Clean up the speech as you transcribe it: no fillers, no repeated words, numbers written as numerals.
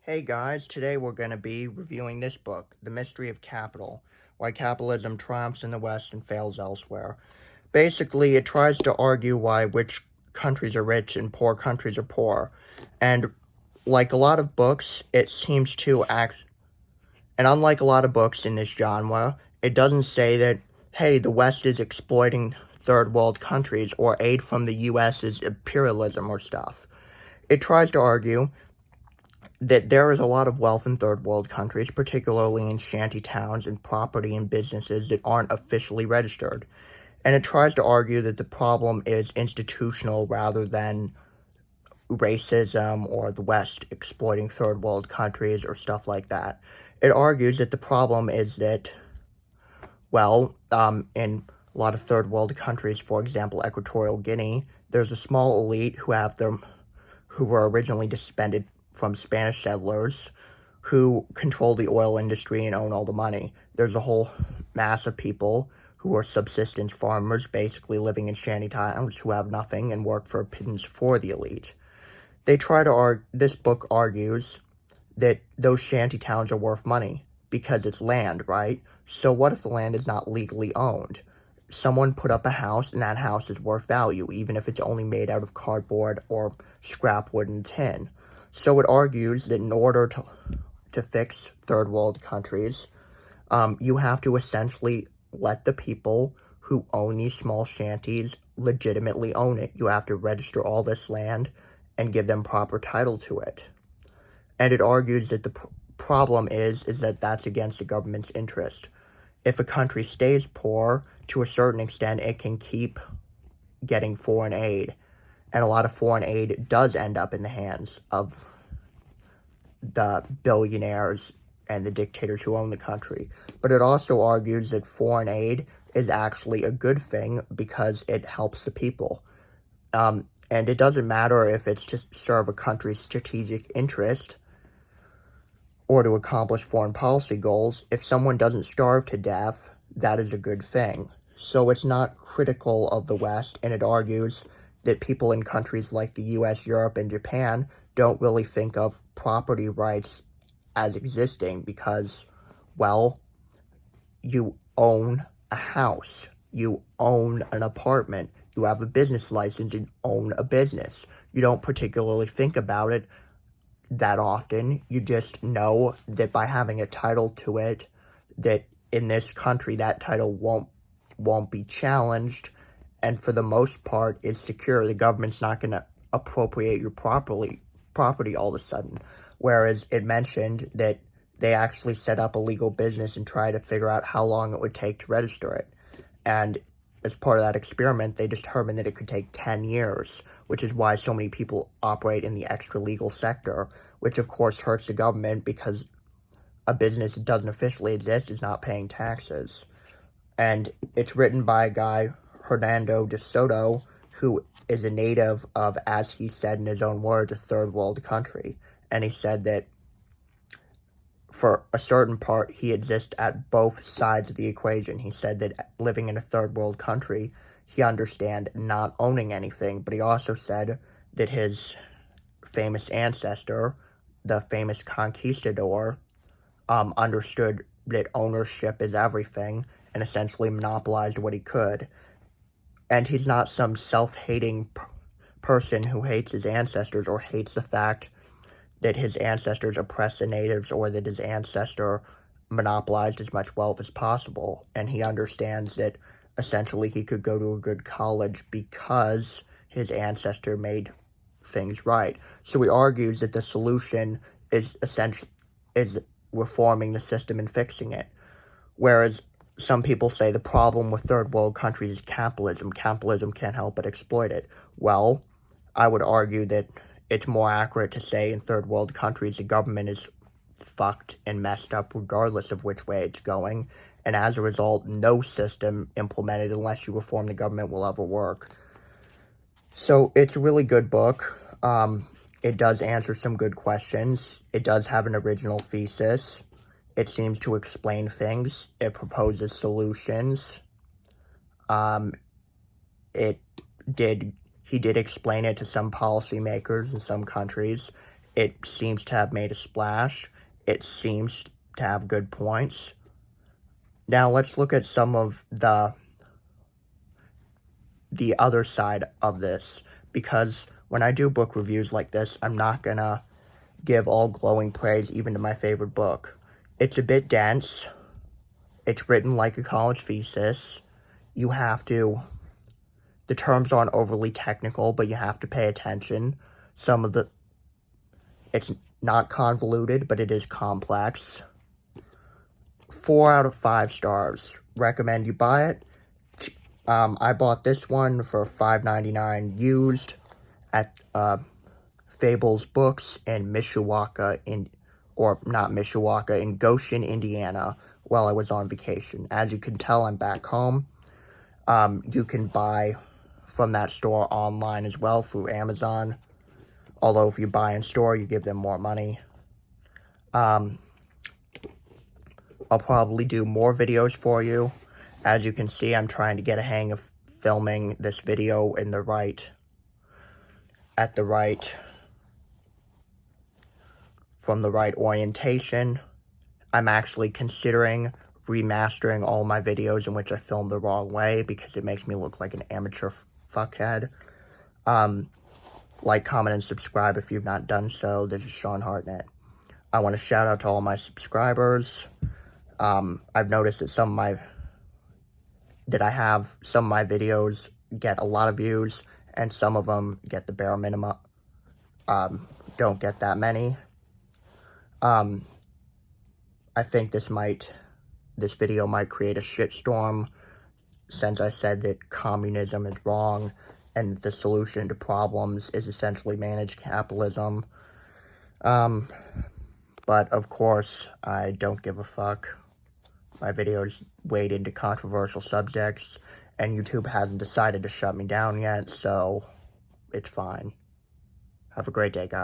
Hey guys, today we're going to be reviewing this book, The Mystery of Capital, Why Capitalism Triumphs in the West and Fails Elsewhere. Basically, it tries to argue why rich countries are rich and poor countries are poor. And like a lot of books, it seems to act, and unlike a lot of books in this genre, it doesn't say that, hey, the West is exploiting third world countries or aid from the US is imperialism or stuff. It tries to argue that there is a lot of wealth in third world countries, particularly in shanty towns and property and businesses that aren't officially registered. And it tries to argue that the problem is institutional rather than racism or the West exploiting third world countries or stuff like that. It argues that the problem is that, in a lot of third world countries, for example, Equatorial Guinea, there's a small elite who were originally descended from Spanish settlers who control the oil industry and own all the money. There's a whole mass of people who are subsistence farmers, basically living in shanty towns, who have nothing and work for pittance for the elite. This book argues that those shanty towns are worth money because it's land, right? So what if the land is not legally owned? Someone put up a house and that house is worth value, even if it's only made out of cardboard or scrap wood and tin. So it argues that in order to fix third world countries, you have to essentially let the people who own these small shanties legitimately own it. You have to register all this land and give them proper title to it. And it argues that the problem is that that's against the government's interest. If a country stays poor, to a certain extent, it can keep getting foreign aid. And a lot of foreign aid does end up in the hands of the billionaires and the dictators who own the country. But it also argues that foreign aid is actually a good thing because it helps the people. And it doesn't matter if it's to serve a country's strategic interest or to accomplish foreign policy goals. If someone doesn't starve to death, that is a good thing. So it's not critical of the West, and it argues that people in countries like the US, Europe, and Japan don't really think of property rights as existing because, you own a house, you own an apartment, you have a business license and own a business. You don't particularly think about it that often. You just know that by having a title to it, that in this country that title won't be challenged, and for the most part is secure. The government's not going to appropriate your property all of a sudden. Whereas it mentioned that they actually set up a legal business and tried to figure out how long it would take to register it. And as part of that experiment, they determined that it could take 10 years, which is why so many people operate in the extra-legal sector, which of course hurts the government because a business that doesn't officially exist is not paying taxes. And it's written by a guy, Hernando de Soto, who is a native of, as he said in his own words, a third world country. And he said that for a certain part, he exists at both sides of the equation. He said that living in a third world country, he understand not owning anything, but he also said that his famous ancestor, the famous conquistador, understood that ownership is everything and essentially monopolized what he could. And he's not some self-hating person who hates his ancestors or hates the fact that his ancestors oppressed the natives or that his ancestor monopolized as much wealth as possible. And he understands that essentially he could go to a good college because his ancestor made things right. So he argues that the solution is reforming the system and fixing it. Whereas some people say the problem with third world countries is capitalism. Capitalism can't help but exploit it. Well, I would argue that it's more accurate to say in third world countries the government is fucked and messed up regardless of which way it's going. And as a result, no system implemented unless you reform the government will ever work. So it's a really good book. It does answer some good questions. It does have an original thesis. It seems to explain things. It proposes solutions. He did explain it to some policymakers in some countries. It seems to have made a splash. It seems to have good points. Now let's look at some of the other side of this, because when I do book reviews like this, I'm not gonna give all glowing praise even to my favorite book. It's a bit dense. It's written like a college thesis. The terms aren't overly technical, but you have to pay attention. It's not convoluted, but it is complex. 4 out of 5 stars. Recommend you buy it. I bought this one for $5.99 used at Fables Books in in Goshen, Indiana, while I was on vacation. As you can tell, I'm back home. You can buy from that store online as well through Amazon. Although if you buy in store, you give them more money. I'll probably do more videos for you. As you can see, I'm trying to get a hang of filming this video from the right orientation. I'm actually considering remastering all my videos in which I filmed the wrong way because it makes me look like an amateur fuckhead. Like, comment, and subscribe if you've not done so. This is Sean Hartnett. I want to shout out to all my subscribers. I've noticed that some of my videos get a lot of views, and some of them get the bare minimum. Don't get that many. I think this video might create a shitstorm, since I said that communism is wrong and the solution to problems is essentially managed capitalism. But of course, I don't give a fuck. My videos wade into controversial subjects, and YouTube hasn't decided to shut me down yet, so it's fine. Have a great day, guys.